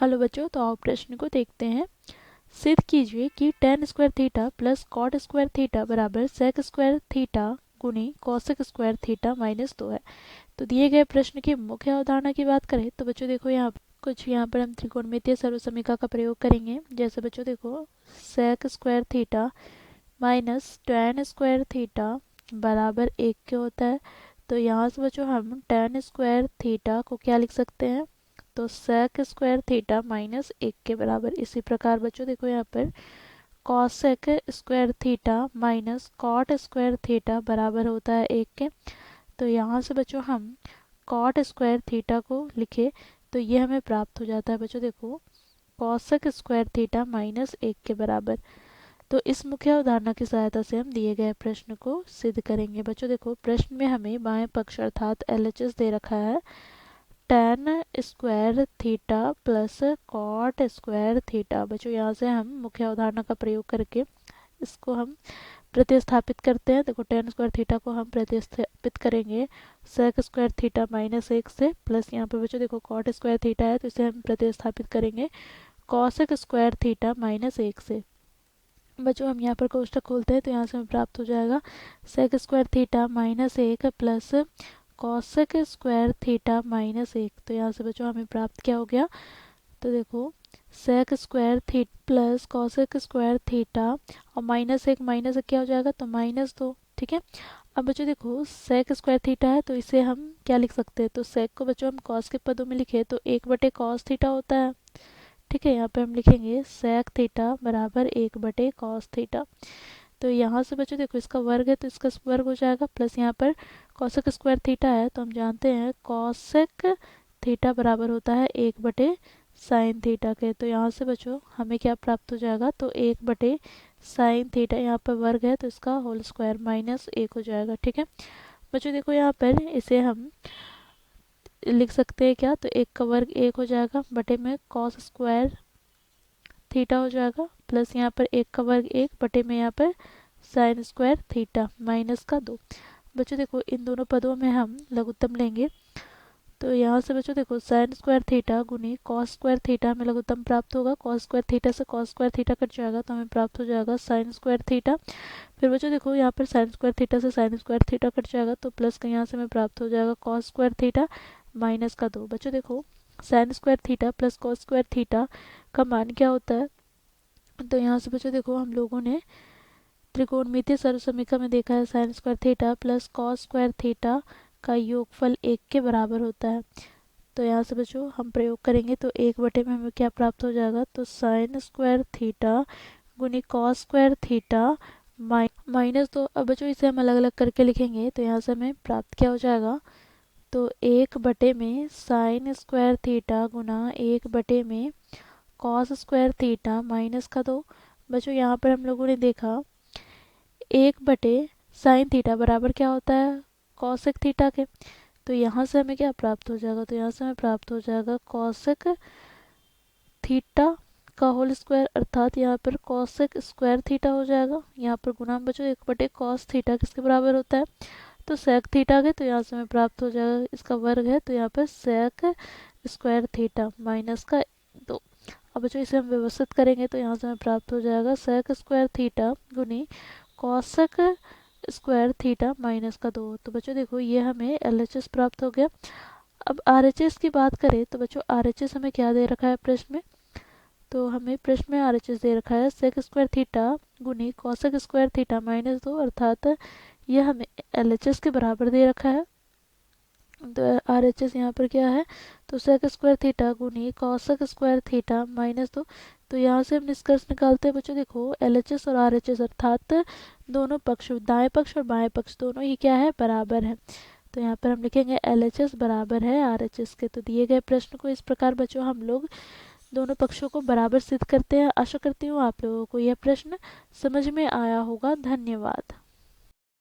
Hello बच्चों, तो आओ प्रश्न को देखते हैं। सिद्ध कीजिए कि tan square theta plus cot square theta बराबर sec स्क्वायर थीटा गुनी cosec स्क्वायर थीटा माइनस 2 है। तो दिए गए प्रश्न की मुख्य अवधारणा की बात करें तो बच्चों देखो यहाँ पर हम त्रिकोणमितीय सर्वसमीकरण का प्रयोग करेंगे। जैसे बच्चों देखो sec square theta minus tan square theta बराबर 1 के होता है। तो यहाँ से बच्चों हम tan स्क्वायर थीटा को क्या लिख सकते हैं, तो sec स्क्वायर थीटा माइनस 1 के बराबर। इसी प्रकार बच्चों देखो यहाँ पर cosec square theta minus cot square theta बराबर होता है 1 के। तो यहाँ से बच्चों हम cot स्क्वायर थीटा को लिखे तो ये हमें प्राप्त हो जाता है बच्चों देखो cosec स्क्वायर थीटा माइनस 1 के बराबर। तो इस मुख्य अवधारणा की सहायता से हम दिए गए प्रश्न को सिद्ध करेंगे। बच्चों देखो प्रश्न में हमें बाएं पक्ष अर्थात LHS दे रखा है tan square theta plus cot square theta. बच्चों यहाँ से हम मुख्य अवधारणा का प्रयोग करके इसको हम प्रतिस्थापित करते हैं। देखो tan स्क्वायर थीटा को हम प्रतिस्थापित करेंगे sec स्क्वायर थीटा माइनस 1 से, प्लस यहाँ पर बच्चों देखो कॉट स्क्वायर थीटा है तो इसे हम प्रतिस्थापित करेंगे cosec स्क्वायर थीटा माइनस 1 से। बच्चों हम यहाँ पर कोष्टक खोलते हैं तो यहाँ से हमें प्राप्त हो जाएगा sec square theta minus 1 plus cosec square theta minus 1। तो यहाँ से बच्चों हमें प्राप्त क्या हो गया, तो देखो sec square theta plus cosec square theta और माइनस 1 क्या हो जाएगा, तो माइनस 2। ठीक है। अब बच्चों देखो sec स्क्वायर थीटा है तो इसे हम क्या लिख सकते हैं, तो sec को बच्चों हम cos के पदों में लिखे तो 1/cos थीटा होता है। ठीक है, यहाँ पे हम लिखेंगे sec थीटा बराबर 1/cos थीटा। तो यहाँ से बच्चों देखो इसका वर्ग है तो इसका वर्ग हो जाएगा, प्लस यहाँ पर cosec स्क्वायर थीटा है तो हम जानते हैं cosec थीटा बराबर होता है 1/sin थीटा के। तो यहाँ से बच्चों हमें क्या प्राप्त हो जाएगा, तो 1/sin थीटा, यहाँ पर वर्ग है तो इसका होल स्क्वायर माइनस 1 हो जाएगा। ठीक है बच्चों देखो यहाँ पर इसे हम लिख सकते हैं क्या, तो 1 का वर्ग 1 हो जाएगा बटे में cos स्क्वायर थीटा हो जाएगा, प्लस यहाँ पर 1 का वर्ग 1 बटे में यहाँ पर साइन स्क्वायर थीटा माइनस का 2। बच्चों देखो इन दोनों पदों में हम लघुत्तम लेंगे तो यहाँ से बच्चों देखो साइन स्क्वायर थीटा गुनी कॉस स्क्वायर थीटा में लघुत्तम प्राप्त होगा। कॉस स्क्वायर थीटा से कॉस स्क्वायर थीटा कट जाएगा तो हमें प्राप्त हो जाएगा साइन स्क्वायर थीटा। फिर बच्चों देखो यहाँ पर साइन स्क्वायर थीटा से साइन स्क्वायर थीटा कट जाएगा तो प्लस का यहाँ से हमें प्राप्त हो जाएगा कॉस स्क्वायर थीटा माइनस का 2। बच्चों देखो sine square theta plus cos square theta का मान क्या होता है, तो यहाँ से बच्चों देखो हम लोगों ने त्रिकोणमितीय सर्वसमीकरण में देखा है sine square theta plus cos square theta का योगफल 1 के बराबर होता है। तो यहाँ से बच्चों हम प्रयोग करेंगे तो 1 में हमें क्या प्राप्त हो जाएगा, तो साइन स्क्वायर थीटा गुनी कॉस स्क्वायर थीटा माइनस 2। अब बच्चों इसे हम अलग अलग करके लिखेंगे तो यहाँ से हमें प्राप्त क्या हो जाएगा, तो 1 में साइन स्क्वायर थीटा गुना 1 में कॉस स्क्वायर थीटा माइनस का 2। बच्चों यहाँ पर हम लोगों ने देखा 1/साइन थीटा बराबर क्या होता है, कॉसेक थीटा के। तो यहाँ से हमें क्या प्राप्त हो जाएगा, तो यहाँ से हमें प्राप्त हो जाएगा कॉसेक थीटा का होल स्क्वायर, अर्थात यहाँ पर कॉसेक स्क्वायर थीटा हो जाएगा। यहाँ पर गुना बच्चों 1/कॉस थीटा किसके बराबर होता है, तो सेक थीटा के। तो यहाँ से हमें प्राप्त हो जाएगा इसका वर्ग है तो यहाँ पर सेक स्क्वायर थीटा माइनस का 2। अब बच्चों इसे हम व्यवस्थित करेंगे तो यहाँ से हमें प्राप्त हो जाएगा सेक स्क्वायर थीटा गुनी कॉसेक स्क्वायर थीटा माइनस का 2। तो बच्चों देखो ये हमें LHS प्राप्त हो गया। अब RHS की बात करें तो बच्चों RHS हमें क्या दे रखा है प्रश्न में, तो हमें प्रश्न में RHS दे रखा है सेक स्क्वायर थीटा गुनी कॉसेक स्क्वायर थीटा माइनस 2, अर्थात यह हमें LHS के बराबर दे रखा है। तो RHS यहाँ पर क्या है, तो सेक स्क्वायर थीटा गुनी कॉसेक स्क्वायर थीटा माइनस 2। तो यहाँ से हम निष्कर्ष निकालते हैं बच्चों देखो LHS और RHS अर्थात दोनों पक्ष दाएं पक्ष और बाएं पक्ष दोनों ही क्या है, बराबर है। तो यहाँ पर हम लिखेंगे LHS बराबर है RHS के। तो दिए गए प्रश्न को इस प्रकार बच्चों हम लोग दोनों पक्षों को बराबर सिद्ध करते हैं। आशा करती हूँ आप लोगों को यह प्रश्न समझ में आया होगा। धन्यवाद।